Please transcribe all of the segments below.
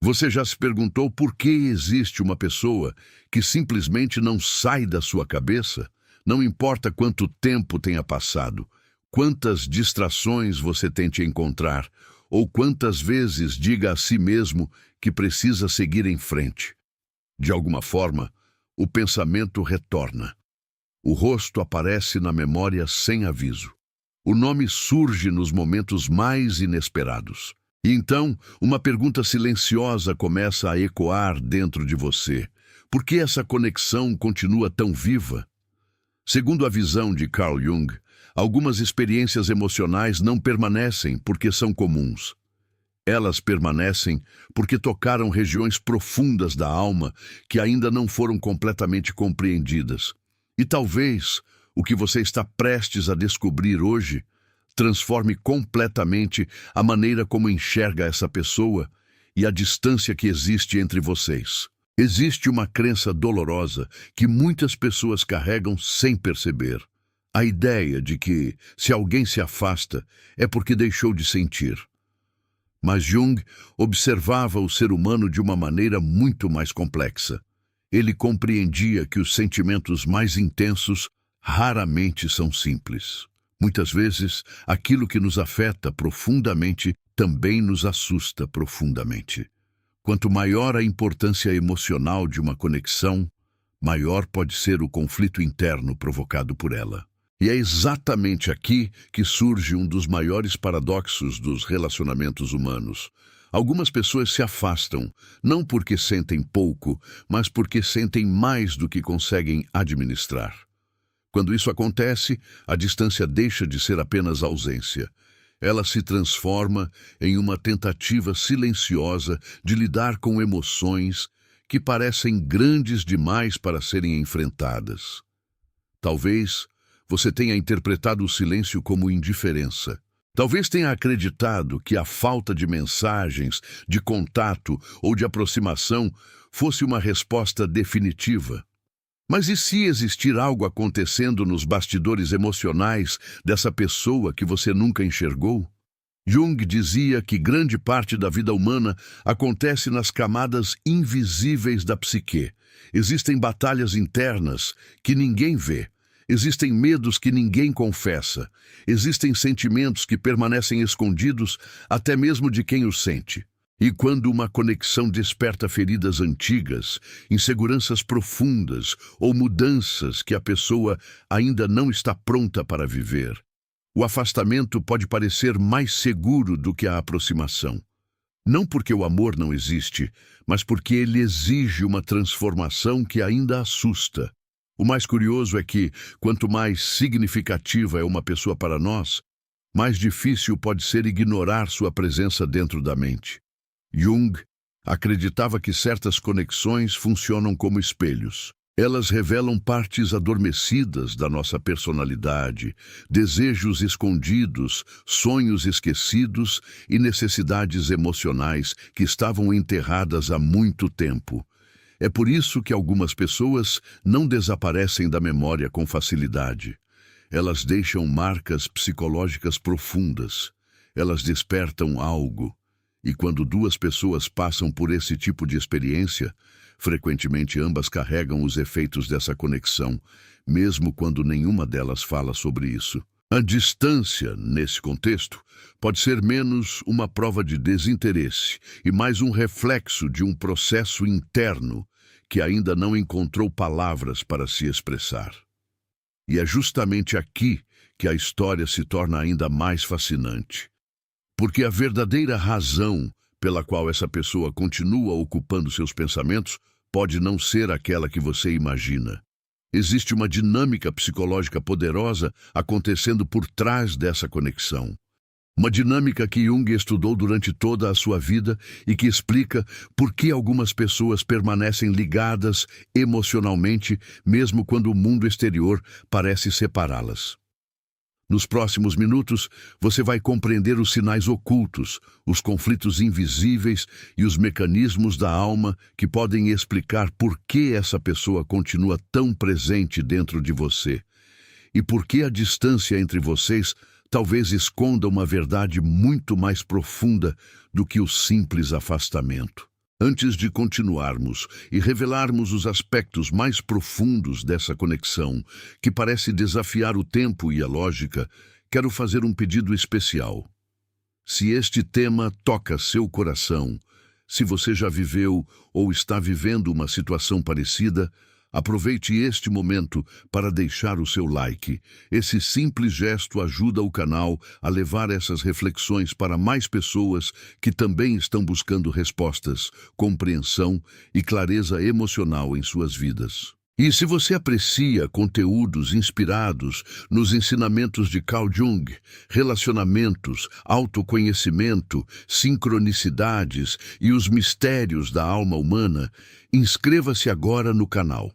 Você já se perguntou por que existe uma pessoa que simplesmente não sai da sua cabeça? Não importa quanto tempo tenha passado, quantas distrações você tente encontrar, ou quantas vezes diga a si mesmo que precisa seguir em frente. De alguma forma, o pensamento retorna. O rosto aparece na memória sem aviso. O nome surge nos momentos mais inesperados. E então, uma pergunta silenciosa começa a ecoar dentro de você. Por que essa conexão continua tão viva? Segundo a visão de Carl Jung, algumas experiências emocionais não permanecem porque são comuns. Elas permanecem porque tocaram regiões profundas da alma que ainda não foram completamente compreendidas. E talvez o que você está prestes a descobrir hoje transforme completamente a maneira como enxerga essa pessoa e a distância que existe entre vocês. Existe uma crença dolorosa que muitas pessoas carregam sem perceber. A ideia de que, se alguém se afasta, é porque deixou de sentir. Mas Jung observava o ser humano de uma maneira muito mais complexa. Ele compreendia que os sentimentos mais intensos raramente são simples. Muitas vezes, aquilo que nos afeta profundamente também nos assusta profundamente. Quanto maior a importância emocional de uma conexão, maior pode ser o conflito interno provocado por ela. E é exatamente aqui que surge um dos maiores paradoxos dos relacionamentos humanos. Algumas pessoas se afastam, não porque sentem pouco, mas porque sentem mais do que conseguem administrar. Quando isso acontece, a distância deixa de ser apenas ausência. Ela se transforma em uma tentativa silenciosa de lidar com emoções que parecem grandes demais para serem enfrentadas. Talvez você tenha interpretado o silêncio como indiferença. Talvez tenha acreditado que a falta de mensagens, de contato ou de aproximação fosse uma resposta definitiva. Mas e se existir algo acontecendo nos bastidores emocionais dessa pessoa que você nunca enxergou? Jung dizia que grande parte da vida humana acontece nas camadas invisíveis da psique. Existem batalhas internas que ninguém vê. Existem medos que ninguém confessa. Existem sentimentos que permanecem escondidos até mesmo de quem os sente. E quando uma conexão desperta feridas antigas, inseguranças profundas ou mudanças que a pessoa ainda não está pronta para viver, o afastamento pode parecer mais seguro do que a aproximação. Não porque o amor não existe, mas porque ele exige uma transformação que ainda assusta. O mais curioso é que, quanto mais significativa é uma pessoa para nós, mais difícil pode ser ignorar sua presença dentro da mente. Jung acreditava que certas conexões funcionam como espelhos. Elas revelam partes adormecidas da nossa personalidade, desejos escondidos, sonhos esquecidos e necessidades emocionais que estavam enterradas há muito tempo. É por isso que algumas pessoas não desaparecem da memória com facilidade. Elas deixam marcas psicológicas profundas. Elas despertam algo. E quando duas pessoas passam por esse tipo de experiência, frequentemente ambas carregam os efeitos dessa conexão, mesmo quando nenhuma delas fala sobre isso. A distância, nesse contexto, pode ser menos uma prova de desinteresse e mais um reflexo de um processo interno que ainda não encontrou palavras para se expressar. E é justamente aqui que a história se torna ainda mais fascinante. Porque a verdadeira razão pela qual essa pessoa continua ocupando seus pensamentos pode não ser aquela que você imagina. Existe uma dinâmica psicológica poderosa acontecendo por trás dessa conexão. Uma dinâmica que Jung estudou durante toda a sua vida e que explica por que algumas pessoas permanecem ligadas emocionalmente mesmo quando o mundo exterior parece separá-las. Nos próximos minutos, você vai compreender os sinais ocultos, os conflitos invisíveis e os mecanismos da alma que podem explicar por que essa pessoa continua tão presente dentro de você e por que a distância entre vocês talvez esconda uma verdade muito mais profunda do que o simples afastamento. Antes de continuarmos e revelarmos os aspectos mais profundos dessa conexão, que parece desafiar o tempo e a lógica, quero fazer um pedido especial. Se este tema toca seu coração, se você já viveu ou está vivendo uma situação parecida, aproveite este momento para deixar o seu like. Esse simples gesto ajuda o canal a levar essas reflexões para mais pessoas que também estão buscando respostas, compreensão e clareza emocional em suas vidas. E se você aprecia conteúdos inspirados nos ensinamentos de Carl Jung, relacionamentos, autoconhecimento, sincronicidades e os mistérios da alma humana, inscreva-se agora no canal.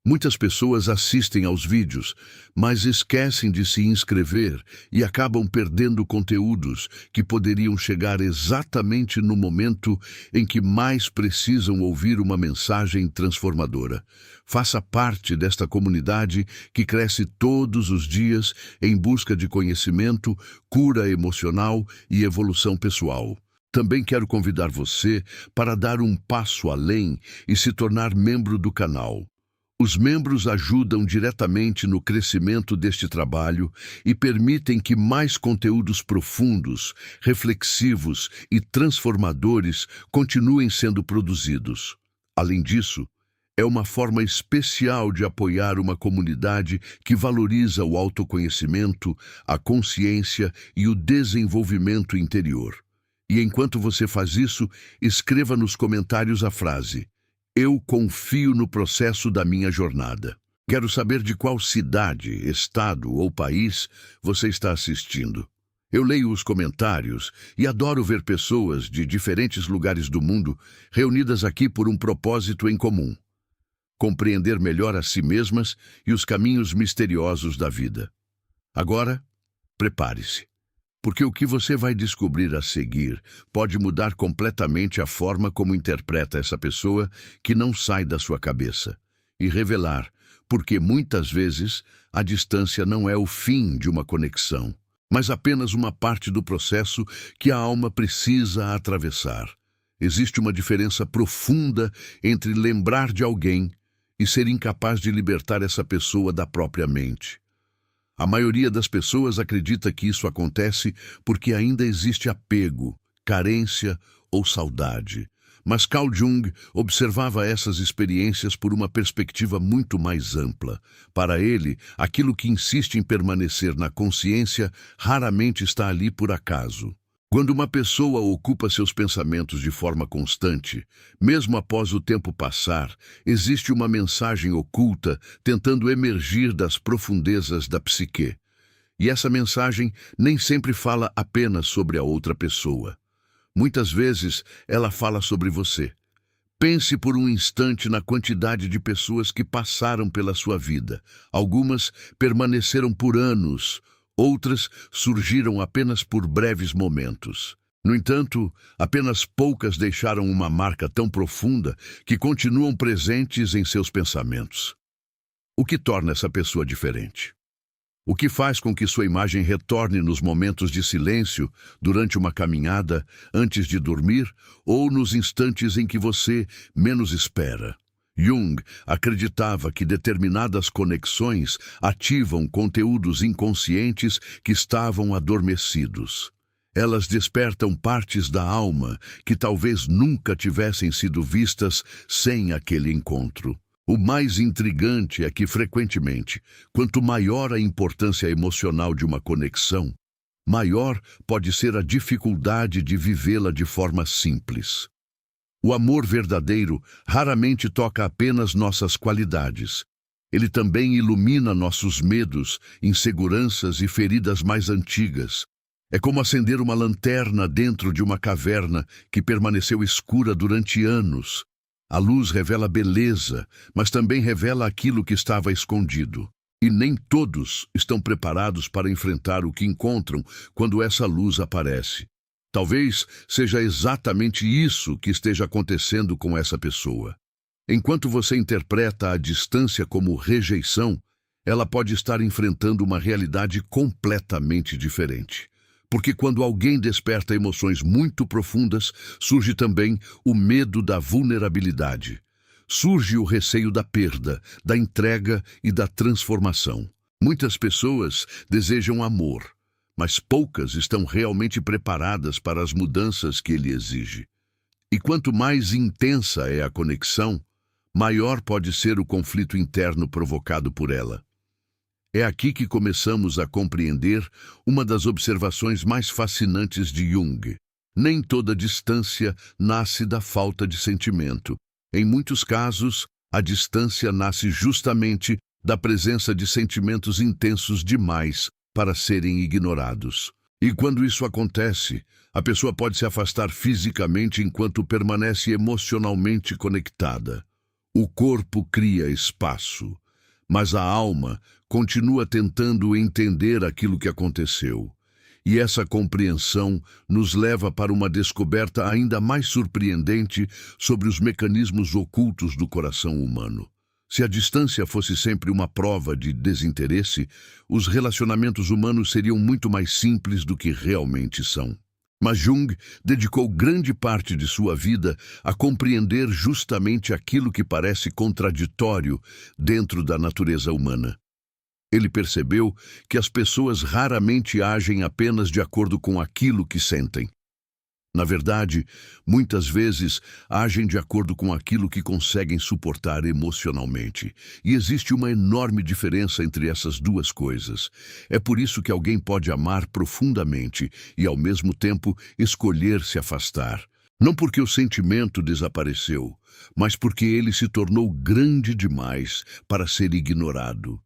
Muitas pessoas assistem aos vídeos, mas esquecem de se inscrever e acabam perdendo conteúdos que poderiam chegar exatamente no momento em que mais precisam ouvir uma mensagem transformadora. Faça parte desta comunidade que cresce todos os dias em busca de conhecimento, cura emocional e evolução pessoal. Também quero convidar você para dar um passo além e se tornar membro do canal. Os membros ajudam diretamente no crescimento deste trabalho e permitem que mais conteúdos profundos, reflexivos e transformadores continuem sendo produzidos. Além disso, é uma forma especial de apoiar uma comunidade que valoriza o autoconhecimento, a consciência e o desenvolvimento interior. E enquanto você faz isso, escreva nos comentários a frase: "Eu confio no processo da minha jornada". Quero saber de qual cidade, estado ou país você está assistindo. Eu leio os comentários e adoro ver pessoas de diferentes lugares do mundo reunidas aqui por um propósito em comum: compreender melhor a si mesmas e os caminhos misteriosos da vida. Agora, prepare-se, porque o que você vai descobrir a seguir pode mudar completamente a forma como interpreta essa pessoa que não sai da sua cabeça, e revelar porque muitas vezes a distância não é o fim de uma conexão, mas apenas uma parte do processo que a alma precisa atravessar. Existe uma diferença profunda entre lembrar de alguém e ser incapaz de libertar essa pessoa da própria mente. A maioria das pessoas acredita que isso acontece porque ainda existe apego, carência ou saudade. Mas Carl Jung observava essas experiências por uma perspectiva muito mais ampla. Para ele, aquilo que insiste em permanecer na consciência raramente está ali por acaso. Quando uma pessoa ocupa seus pensamentos de forma constante, mesmo após o tempo passar, existe uma mensagem oculta tentando emergir das profundezas da psique. E essa mensagem nem sempre fala apenas sobre a outra pessoa. Muitas vezes, ela fala sobre você. Pense por um instante na quantidade de pessoas que passaram pela sua vida. Algumas permaneceram por anos, outras surgiram apenas por breves momentos. No entanto, apenas poucas deixaram uma marca tão profunda que continuam presentes em seus pensamentos. O que torna essa pessoa diferente? O que faz com que sua imagem retorne nos momentos de silêncio, durante uma caminhada, antes de dormir ou nos instantes em que você menos espera? Jung acreditava que determinadas conexões ativam conteúdos inconscientes que estavam adormecidos. Elas despertam partes da alma que talvez nunca tivessem sido vistas sem aquele encontro. O mais intrigante é que, frequentemente, quanto maior a importância emocional de uma conexão, maior pode ser a dificuldade de vivê-la de forma simples. O amor verdadeiro raramente toca apenas nossas qualidades. Ele também ilumina nossos medos, inseguranças e feridas mais antigas. É como acender uma lanterna dentro de uma caverna que permaneceu escura durante anos. A luz revela beleza, mas também revela aquilo que estava escondido. E nem todos estão preparados para enfrentar o que encontram quando essa luz aparece. Talvez seja exatamente isso que esteja acontecendo com essa pessoa. Enquanto você interpreta a distância como rejeição, ela pode estar enfrentando uma realidade completamente diferente. Porque quando alguém desperta emoções muito profundas, surge também o medo da vulnerabilidade. Surge o receio da perda, da entrega e da transformação. Muitas pessoas desejam amor, mas poucas estão realmente preparadas para as mudanças que ele exige. E quanto mais intensa é a conexão, maior pode ser o conflito interno provocado por ela. É aqui que começamos a compreender uma das observações mais fascinantes de Jung. Nem toda distância nasce da falta de sentimento. Em muitos casos, a distância nasce justamente da presença de sentimentos intensos demais para serem ignorados. E quando isso acontece, a pessoa pode se afastar fisicamente enquanto permanece emocionalmente conectada. O corpo cria espaço, mas a alma continua tentando entender aquilo que aconteceu. E essa compreensão nos leva para uma descoberta ainda mais surpreendente sobre os mecanismos ocultos do coração humano. Se a distância fosse sempre uma prova de desinteresse, os relacionamentos humanos seriam muito mais simples do que realmente são. Mas Jung dedicou grande parte de sua vida a compreender justamente aquilo que parece contraditório dentro da natureza humana. Ele percebeu que as pessoas raramente agem apenas de acordo com aquilo que sentem. Na verdade, muitas vezes agem de acordo com aquilo que conseguem suportar emocionalmente. E existe uma enorme diferença entre essas duas coisas. É por isso que alguém pode amar profundamente e, ao mesmo tempo, escolher se afastar. Não porque o sentimento desapareceu, mas porque ele se tornou grande demais para ser ignorado.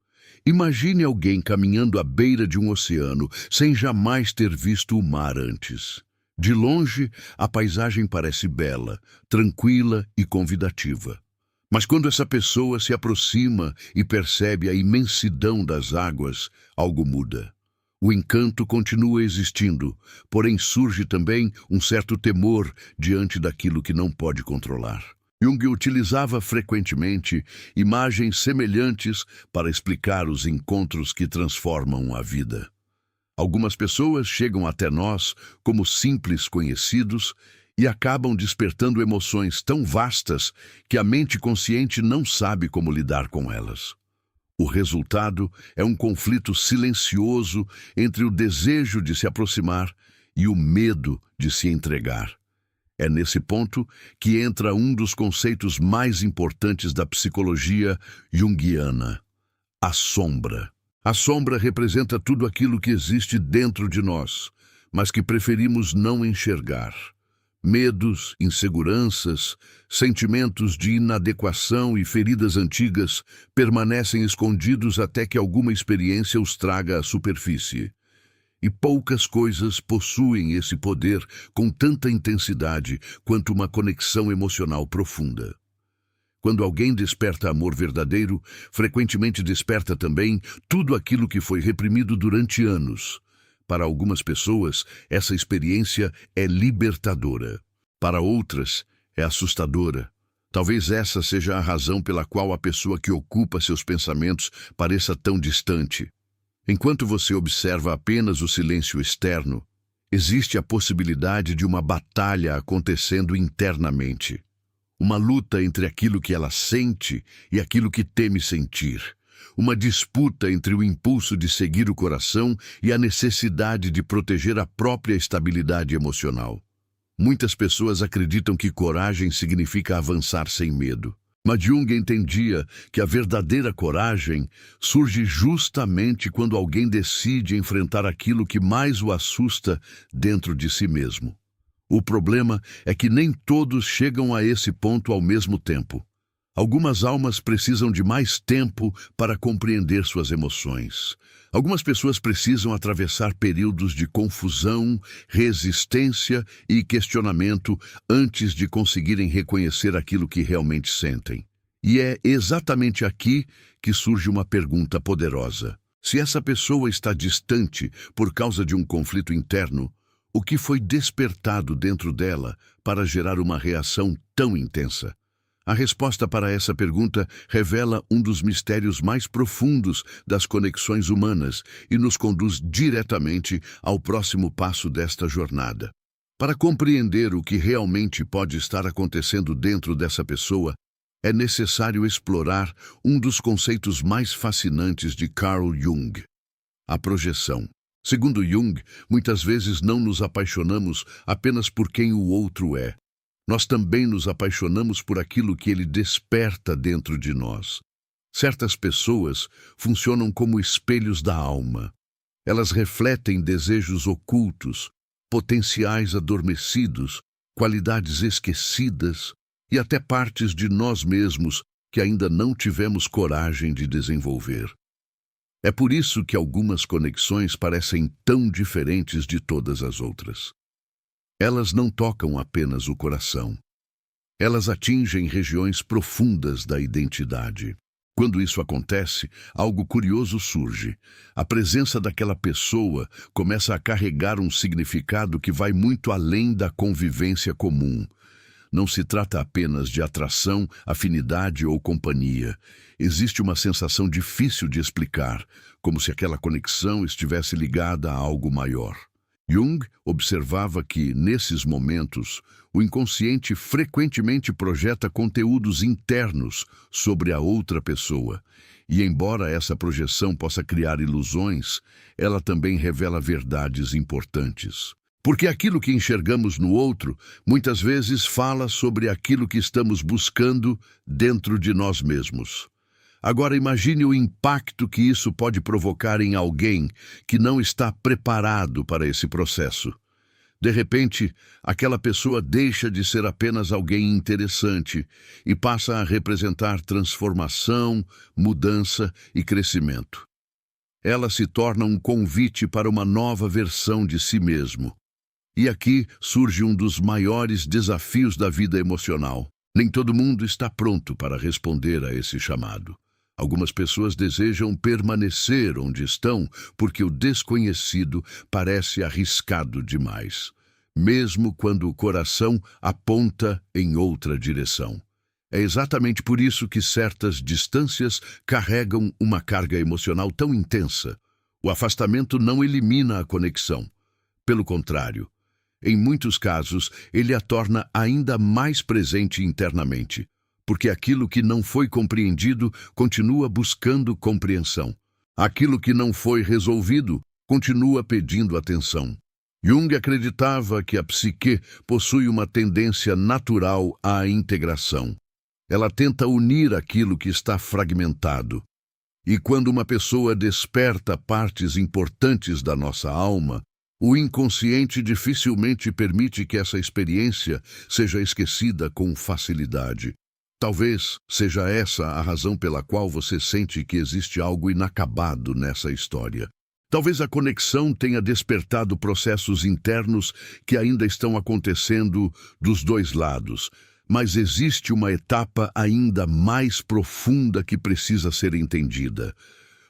Imagine alguém caminhando à beira de um oceano sem jamais ter visto o mar antes. De longe, a paisagem parece bela, tranquila e convidativa. Mas quando essa pessoa se aproxima e percebe a imensidão das águas, algo muda. O encanto continua existindo, porém surge também um certo temor diante daquilo que não pode controlar. Jung utilizava frequentemente imagens semelhantes para explicar os encontros que transformam a vida. Algumas pessoas chegam até nós como simples conhecidos e acabam despertando emoções tão vastas que a mente consciente não sabe como lidar com elas. O resultado é um conflito silencioso entre o desejo de se aproximar e o medo de se entregar. É nesse ponto que entra um dos conceitos mais importantes da psicologia junguiana: a sombra. A sombra representa tudo aquilo que existe dentro de nós, mas que preferimos não enxergar. Medos, inseguranças, sentimentos de inadequação e feridas antigas permanecem escondidos até que alguma experiência os traga à superfície. E poucas coisas possuem esse poder com tanta intensidade quanto uma conexão emocional profunda. Quando alguém desperta amor verdadeiro, frequentemente desperta também tudo aquilo que foi reprimido durante anos. Para algumas pessoas, essa experiência é libertadora. Para outras, é assustadora. Talvez essa seja a razão pela qual a pessoa que ocupa seus pensamentos pareça tão distante. Enquanto você observa apenas o silêncio externo, existe a possibilidade de uma batalha acontecendo internamente. Uma luta entre aquilo que ela sente e aquilo que teme sentir. Uma disputa entre o impulso de seguir o coração e a necessidade de proteger a própria estabilidade emocional. Muitas pessoas acreditam que coragem significa avançar sem medo. Mas Jung entendia que a verdadeira coragem surge justamente quando alguém decide enfrentar aquilo que mais o assusta dentro de si mesmo. O problema é que nem todos chegam a esse ponto ao mesmo tempo. Algumas almas precisam de mais tempo para compreender suas emoções. Algumas pessoas precisam atravessar períodos de confusão, resistência e questionamento antes de conseguirem reconhecer aquilo que realmente sentem. E é exatamente aqui que surge uma pergunta poderosa. Se essa pessoa está distante por causa de um conflito interno, o que foi despertado dentro dela para gerar uma reação tão intensa? A resposta para essa pergunta revela um dos mistérios mais profundos das conexões humanas e nos conduz diretamente ao próximo passo desta jornada. Para compreender o que realmente pode estar acontecendo dentro dessa pessoa, é necessário explorar um dos conceitos mais fascinantes de Carl Jung: a projeção. Segundo Jung, muitas vezes não nos apaixonamos apenas por quem o outro é. Nós também nos apaixonamos por aquilo que ele desperta dentro de nós. Certas pessoas funcionam como espelhos da alma. Elas refletem desejos ocultos, potenciais adormecidos, qualidades esquecidas e até partes de nós mesmos que ainda não tivemos coragem de desenvolver. É por isso que algumas conexões parecem tão diferentes de todas as outras. Elas não tocam apenas o coração. Elas atingem regiões profundas da identidade. Quando isso acontece, algo curioso surge. A presença daquela pessoa começa a carregar um significado que vai muito além da convivência comum. Não se trata apenas de atração, afinidade ou companhia. Existe uma sensação difícil de explicar, como se aquela conexão estivesse ligada a algo maior. Jung observava que, nesses momentos, o inconsciente frequentemente projeta conteúdos internos sobre a outra pessoa. E, embora essa projeção possa criar ilusões, ela também revela verdades importantes. Porque aquilo que enxergamos no outro, muitas vezes fala sobre aquilo que estamos buscando dentro de nós mesmos. Agora imagine o impacto que isso pode provocar em alguém que não está preparado para esse processo. De repente, aquela pessoa deixa de ser apenas alguém interessante e passa a representar transformação, mudança e crescimento. Ela se torna um convite para uma nova versão de si mesmo. E aqui surge um dos maiores desafios da vida emocional. Nem todo mundo está pronto para responder a esse chamado. Algumas pessoas desejam permanecer onde estão porque o desconhecido parece arriscado demais, mesmo quando o coração aponta em outra direção. É exatamente por isso que certas distâncias carregam uma carga emocional tão intensa. O afastamento não elimina a conexão. Pelo contrário, em muitos casos, ele a torna ainda mais presente internamente, porque aquilo que não foi compreendido continua buscando compreensão. Aquilo que não foi resolvido continua pedindo atenção. Jung acreditava que a psique possui uma tendência natural à integração. Ela tenta unir aquilo que está fragmentado. E quando uma pessoa desperta partes importantes da nossa alma, o inconsciente dificilmente permite que essa experiência seja esquecida com facilidade. Talvez seja essa a razão pela qual você sente que existe algo inacabado nessa história. Talvez a conexão tenha despertado processos internos que ainda estão acontecendo dos dois lados, mas existe uma etapa ainda mais profunda que precisa ser entendida.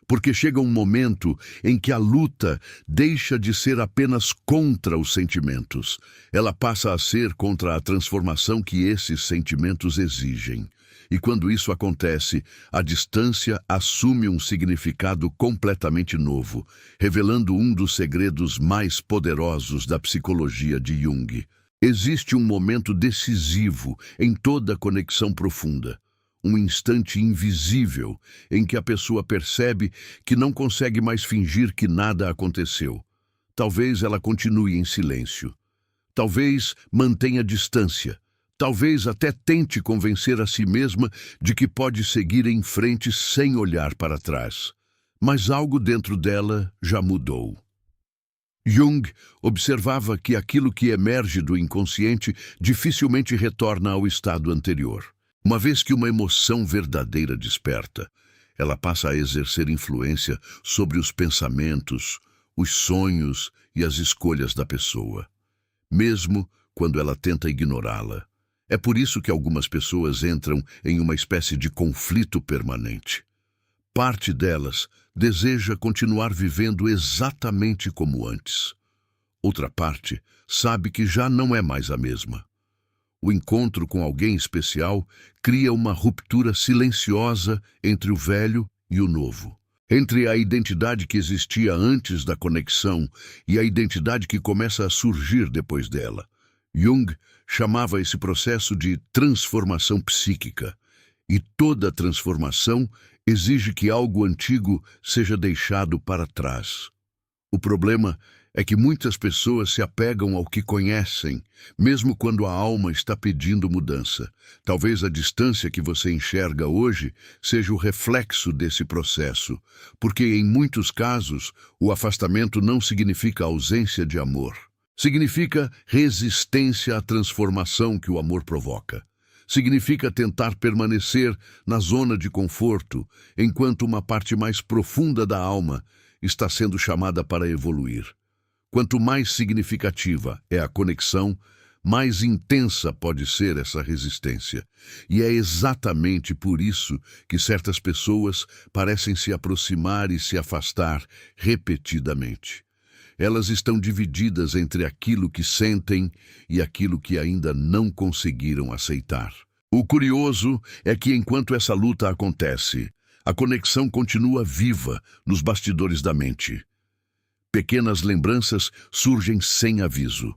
Porque chega um momento em que a luta deixa de ser apenas contra os sentimentos. Ela passa a ser contra a transformação que esses sentimentos exigem. E quando isso acontece, a distância assume um significado completamente novo, revelando um dos segredos mais poderosos da psicologia de Jung. Existe um momento decisivo em toda conexão profunda. Um instante invisível em que a pessoa percebe que não consegue mais fingir que nada aconteceu. Talvez ela continue em silêncio. Talvez mantenha distância. Talvez até tente convencer a si mesma de que pode seguir em frente sem olhar para trás. Mas algo dentro dela já mudou. Jung observava que aquilo que emerge do inconsciente dificilmente retorna ao estado anterior. Uma vez que uma emoção verdadeira desperta, ela passa a exercer influência sobre os pensamentos, os sonhos e as escolhas da pessoa, mesmo quando ela tenta ignorá-la. É por isso que algumas pessoas entram em uma espécie de conflito permanente. Parte delas deseja continuar vivendo exatamente como antes. Outra parte sabe que já não é mais a mesma. O encontro com alguém especial cria uma ruptura silenciosa entre o velho e o novo. Entre a identidade que existia antes da conexão e a identidade que começa a surgir depois dela. Jung chamava esse processo de transformação psíquica. E toda transformação exige que algo antigo seja deixado para trás. O problema é que muitas pessoas se apegam ao que conhecem, mesmo quando a alma está pedindo mudança. Talvez a distância que você enxerga hoje seja o reflexo desse processo, porque em muitos casos o afastamento não significa ausência de amor. Significa resistência à transformação que o amor provoca. Significa tentar permanecer na zona de conforto, enquanto uma parte mais profunda da alma está sendo chamada para evoluir. Quanto mais significativa é a conexão, mais intensa pode ser essa resistência. E é exatamente por isso que certas pessoas parecem se aproximar e se afastar repetidamente. Elas estão divididas entre aquilo que sentem e aquilo que ainda não conseguiram aceitar. O curioso é que enquanto essa luta acontece, a conexão continua viva nos bastidores da mente. Pequenas lembranças surgem sem aviso.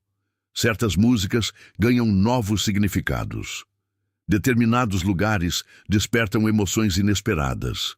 Certas músicas ganham novos significados. Determinados lugares despertam emoções inesperadas.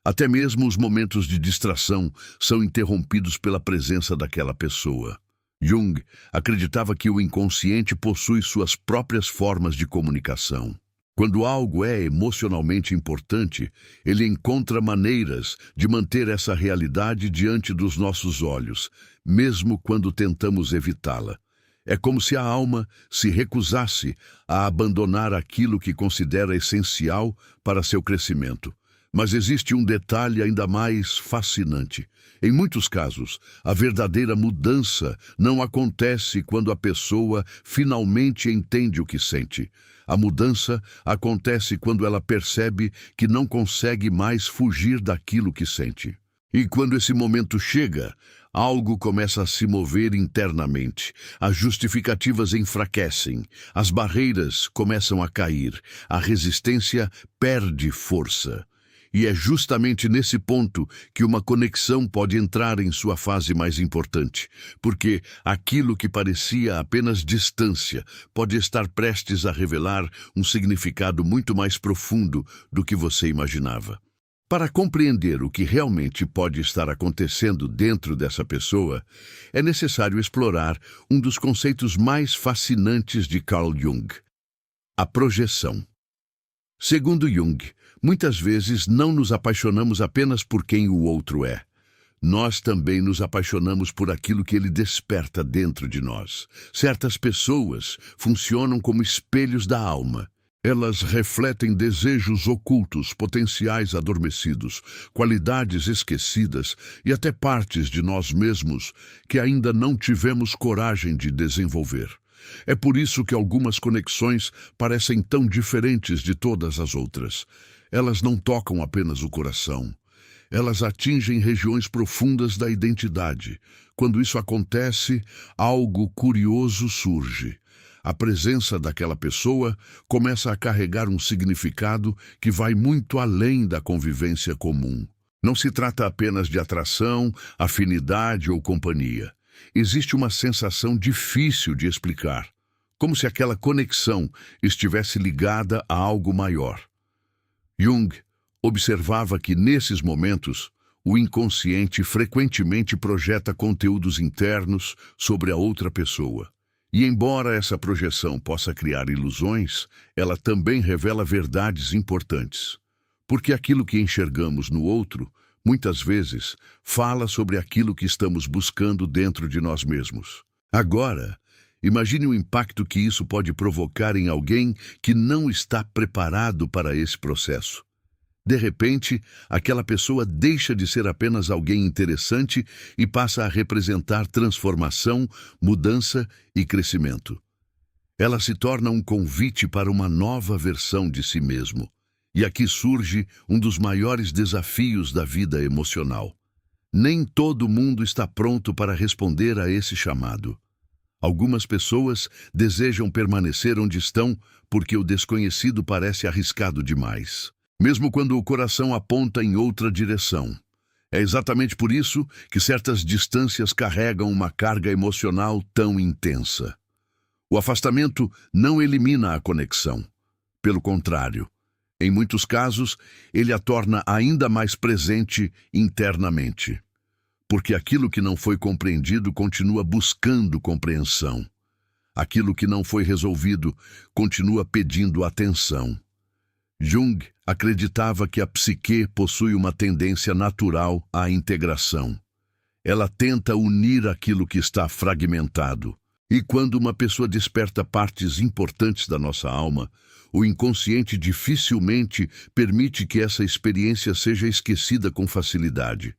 Até mesmo os momentos de distração são interrompidos pela presença daquela pessoa. Jung acreditava que o inconsciente possui suas próprias formas de comunicação. Quando algo é emocionalmente importante, ele encontra maneiras de manter essa realidade diante dos nossos olhos, mesmo quando tentamos evitá-la. É como se a alma se recusasse a abandonar aquilo que considera essencial para seu crescimento. Mas existe um detalhe ainda mais fascinante. Em muitos casos, a verdadeira mudança não acontece quando a pessoa finalmente entende o que sente. A mudança acontece quando ela percebe que não consegue mais fugir daquilo que sente. E quando esse momento chega, algo começa a se mover internamente. As justificativas enfraquecem, as barreiras começam a cair, a resistência perde força. E é justamente nesse ponto que uma conexão pode entrar em sua fase mais importante, porque aquilo que parecia apenas distância pode estar prestes a revelar um significado muito mais profundo do que você imaginava. Para compreender o que realmente pode estar acontecendo dentro dessa pessoa, é necessário explorar um dos conceitos mais fascinantes de Carl Jung: a projeção. Segundo Jung, muitas vezes não nos apaixonamos apenas por quem o outro é. Nós também nos apaixonamos por aquilo que ele desperta dentro de nós. Certas pessoas funcionam como espelhos da alma. Elas refletem desejos ocultos, potenciais adormecidos, qualidades esquecidas e até partes de nós mesmos que ainda não tivemos coragem de desenvolver. É por isso que algumas conexões parecem tão diferentes de todas as outras. Elas não tocam apenas o coração. Elas atingem regiões profundas da identidade. Quando isso acontece, algo curioso surge. A presença daquela pessoa começa a carregar um significado que vai muito além da convivência comum. Não se trata apenas de atração, afinidade ou companhia. Existe uma sensação difícil de explicar, como se aquela conexão estivesse ligada a algo maior. Jung observava que, nesses momentos, o inconsciente frequentemente projeta conteúdos internos sobre a outra pessoa. E embora essa projeção possa criar ilusões, ela também revela verdades importantes. Porque aquilo que enxergamos no outro, muitas vezes, fala sobre aquilo que estamos buscando dentro de nós mesmos. Agora, imagine o impacto que isso pode provocar em alguém que não está preparado para esse processo. De repente, aquela pessoa deixa de ser apenas alguém interessante e passa a representar transformação, mudança e crescimento. Ela se torna um convite para uma nova versão de si mesmo. E aqui surge um dos maiores desafios da vida emocional. Nem todo mundo está pronto para responder a esse chamado. Algumas pessoas desejam permanecer onde estão porque o desconhecido parece arriscado demais, mesmo quando o coração aponta em outra direção. É exatamente por isso que certas distâncias carregam uma carga emocional tão intensa. O afastamento não elimina a conexão. Pelo contrário, em muitos casos, ele a torna ainda mais presente internamente. Porque aquilo que não foi compreendido continua buscando compreensão. Aquilo que não foi resolvido continua pedindo atenção. Jung acreditava que a psique possui uma tendência natural à integração. Ela tenta unir aquilo que está fragmentado. E quando uma pessoa desperta partes importantes da nossa alma, o inconsciente dificilmente permite que essa experiência seja esquecida com facilidade.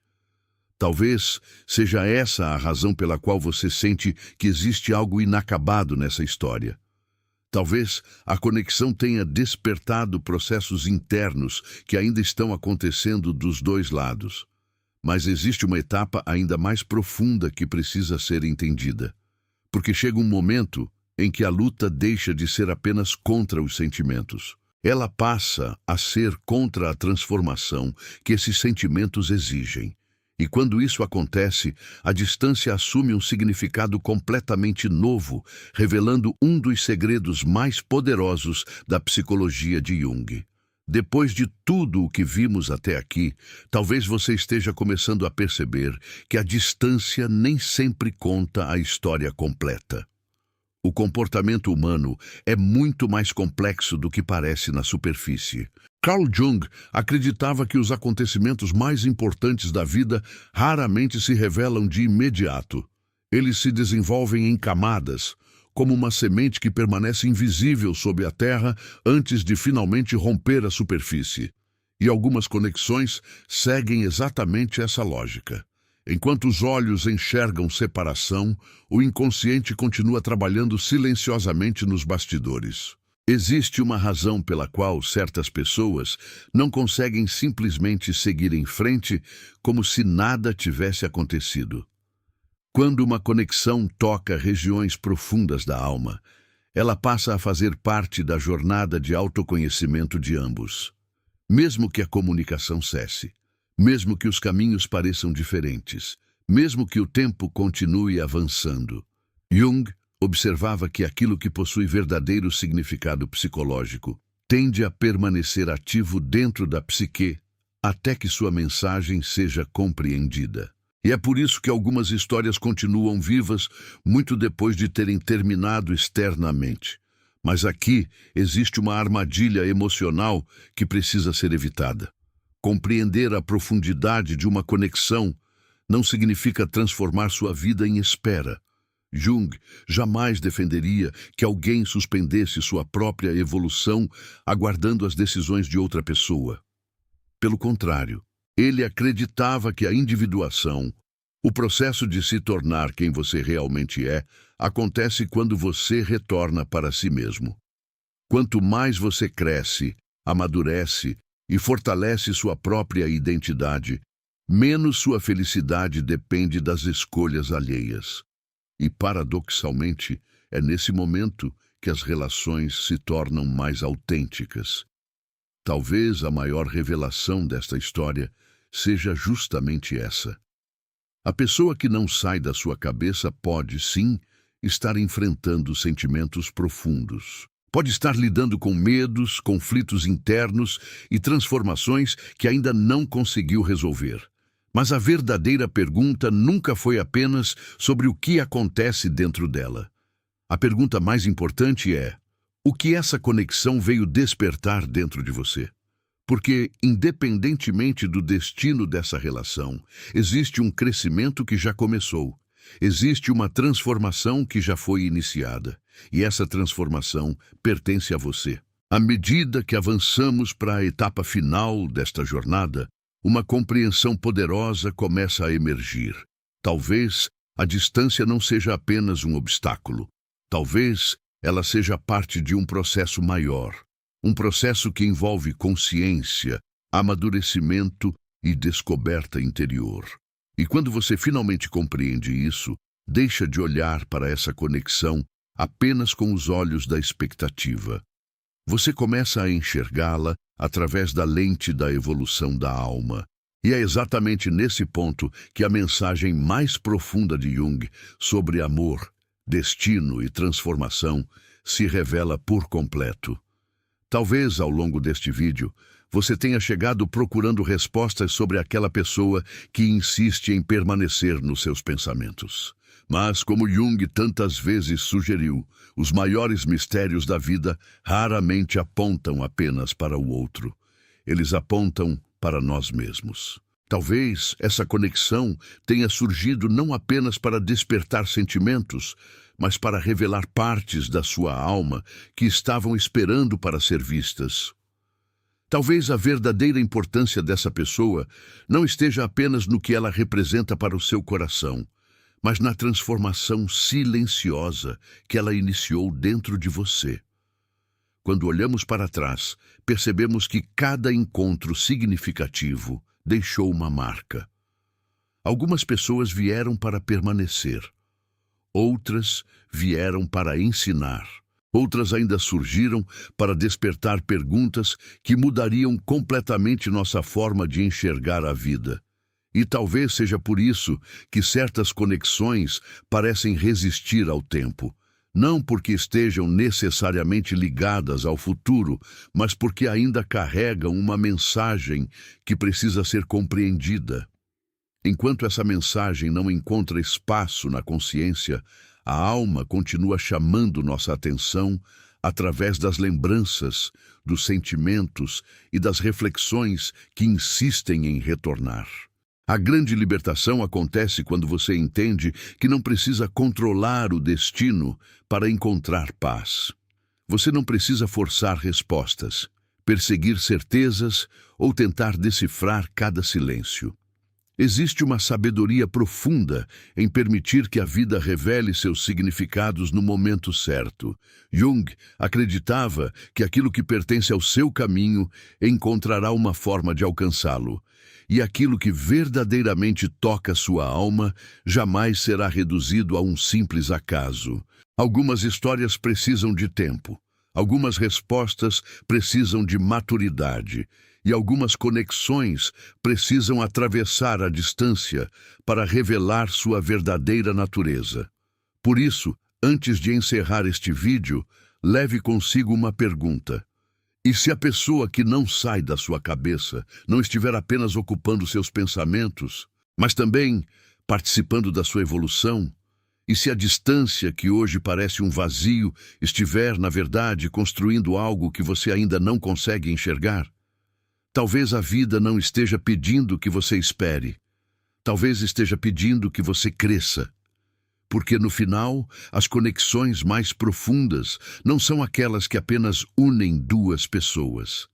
Talvez seja essa a razão pela qual você sente que existe algo inacabado nessa história. Talvez a conexão tenha despertado processos internos que ainda estão acontecendo dos dois lados. Mas existe uma etapa ainda mais profunda que precisa ser entendida. Porque chega um momento em que a luta deixa de ser apenas contra os sentimentos. Ela passa a ser contra a transformação que esses sentimentos exigem. E quando isso acontece, a distância assume um significado completamente novo, revelando um dos segredos mais poderosos da psicologia de Jung. Depois de tudo o que vimos até aqui, talvez você esteja começando a perceber que a distância nem sempre conta a história completa. O comportamento humano é muito mais complexo do que parece na superfície. Carl Jung acreditava que os acontecimentos mais importantes da vida raramente se revelam de imediato. Eles se desenvolvem em camadas, como uma semente que permanece invisível sob a terra antes de finalmente romper a superfície. E algumas conexões seguem exatamente essa lógica. Enquanto os olhos enxergam separação, o inconsciente continua trabalhando silenciosamente nos bastidores. Existe uma razão pela qual certas pessoas não conseguem simplesmente seguir em frente como se nada tivesse acontecido. Quando uma conexão toca regiões profundas da alma, ela passa a fazer parte da jornada de autoconhecimento de ambos. Mesmo que a comunicação cesse, mesmo que os caminhos pareçam diferentes, mesmo que o tempo continue avançando, Jung observava que aquilo que possui verdadeiro significado psicológico tende a permanecer ativo dentro da psique até que sua mensagem seja compreendida. E é por isso que algumas histórias continuam vivas muito depois de terem terminado externamente. Mas aqui existe uma armadilha emocional que precisa ser evitada. Compreender a profundidade de uma conexão não significa transformar sua vida em espera. Jung jamais defenderia que alguém suspendesse sua própria evolução aguardando as decisões de outra pessoa. Pelo contrário, ele acreditava que a individuação, o processo de se tornar quem você realmente é, acontece quando você retorna para si mesmo. Quanto mais você cresce, amadurece e fortalece sua própria identidade, menos sua felicidade depende das escolhas alheias. E, paradoxalmente, é nesse momento que as relações se tornam mais autênticas. Talvez a maior revelação desta história seja justamente essa. A pessoa que não sai da sua cabeça pode, sim, estar enfrentando sentimentos profundos. Pode estar lidando com medos, conflitos internos e transformações que ainda não conseguiu resolver. Mas a verdadeira pergunta nunca foi apenas sobre o que acontece dentro dela. A pergunta mais importante é: o que essa conexão veio despertar dentro de você? Porque, independentemente do destino dessa relação, existe um crescimento que já começou. Existe uma transformação que já foi iniciada. E essa transformação pertence a você. À medida que avançamos para a etapa final desta jornada, uma compreensão poderosa começa a emergir. Talvez a distância não seja apenas um obstáculo. Talvez ela seja parte de um processo maior. Um processo que envolve consciência, amadurecimento e descoberta interior. E quando você finalmente compreende isso, Deixa de olhar para essa conexão apenas com os olhos da expectativa. Você começa a enxergá-la através da lente da evolução da alma. E é exatamente nesse ponto que a mensagem mais profunda de Jung sobre amor, destino e transformação se revela por completo. Talvez, ao longo deste vídeo, você tenha chegado procurando respostas sobre aquela pessoa que insiste em permanecer nos seus pensamentos. Mas, como Jung tantas vezes sugeriu, os maiores mistérios da vida raramente apontam apenas para o outro. Eles apontam para nós mesmos. Talvez essa conexão tenha surgido não apenas para despertar sentimentos, mas para revelar partes da sua alma que estavam esperando para ser vistas. Talvez a verdadeira importância dessa pessoa não esteja apenas no que ela representa para o seu coração, mas na transformação silenciosa que ela iniciou dentro de você. Quando olhamos para trás, percebemos que cada encontro significativo deixou uma marca. Algumas pessoas vieram para permanecer. Outras vieram para ensinar. Outras ainda surgiram para despertar perguntas que mudariam completamente nossa forma de enxergar a vida. E talvez seja por isso que certas conexões parecem resistir ao tempo. Não porque estejam necessariamente ligadas ao futuro, mas porque ainda carregam uma mensagem que precisa ser compreendida. Enquanto essa mensagem não encontra espaço na consciência, a alma continua chamando nossa atenção através das lembranças, dos sentimentos e das reflexões que insistem em retornar. A grande libertação acontece quando você entende que não precisa controlar o destino para encontrar paz. Você não precisa forçar respostas, perseguir certezas ou tentar decifrar cada silêncio. Existe uma sabedoria profunda em permitir que a vida revele seus significados no momento certo. Jung acreditava que aquilo que pertence ao seu caminho encontrará uma forma de alcançá-lo, e aquilo que verdadeiramente toca sua alma jamais será reduzido a um simples acaso. Algumas histórias precisam de tempo, algumas respostas precisam de maturidade, e algumas conexões precisam atravessar a distância para revelar sua verdadeira natureza. Por isso, antes de encerrar este vídeo, leve consigo uma pergunta. E se a pessoa que não sai da sua cabeça não estiver apenas ocupando seus pensamentos, mas também participando da sua evolução? E se a distância que hoje parece um vazio estiver, na verdade, construindo algo que você ainda não consegue enxergar? Talvez a vida não esteja pedindo que você espere. Talvez esteja pedindo que você cresça. Porque no final, as conexões mais profundas não são aquelas que apenas unem duas pessoas.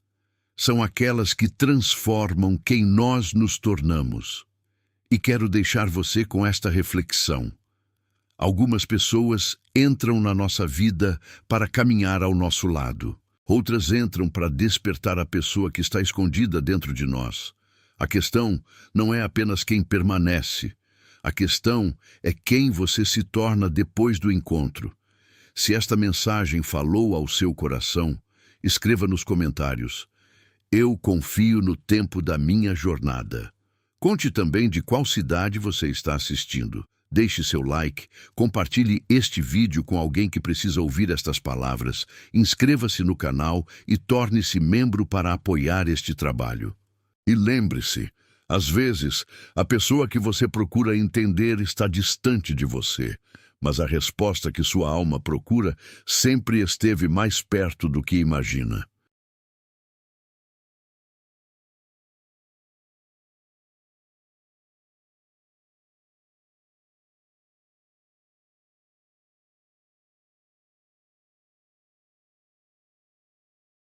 São aquelas que transformam quem nós nos tornamos. E quero deixar você com esta reflexão. Algumas pessoas entram na nossa vida para caminhar ao nosso lado. Outras entram para despertar a pessoa que está escondida dentro de nós. A questão não é apenas quem permanece. A questão é quem você se torna depois do encontro. Se esta mensagem falou ao seu coração, escreva nos comentários: eu confio no tempo da minha jornada. Conte também de qual cidade você está assistindo. Deixe seu like, compartilhe este vídeo com alguém que precisa ouvir estas palavras, inscreva-se no canal e torne-se membro para apoiar este trabalho. E lembre-se, às vezes, a pessoa que você procura entender está distante de você, mas a resposta que sua alma procura sempre esteve mais perto do que imagina.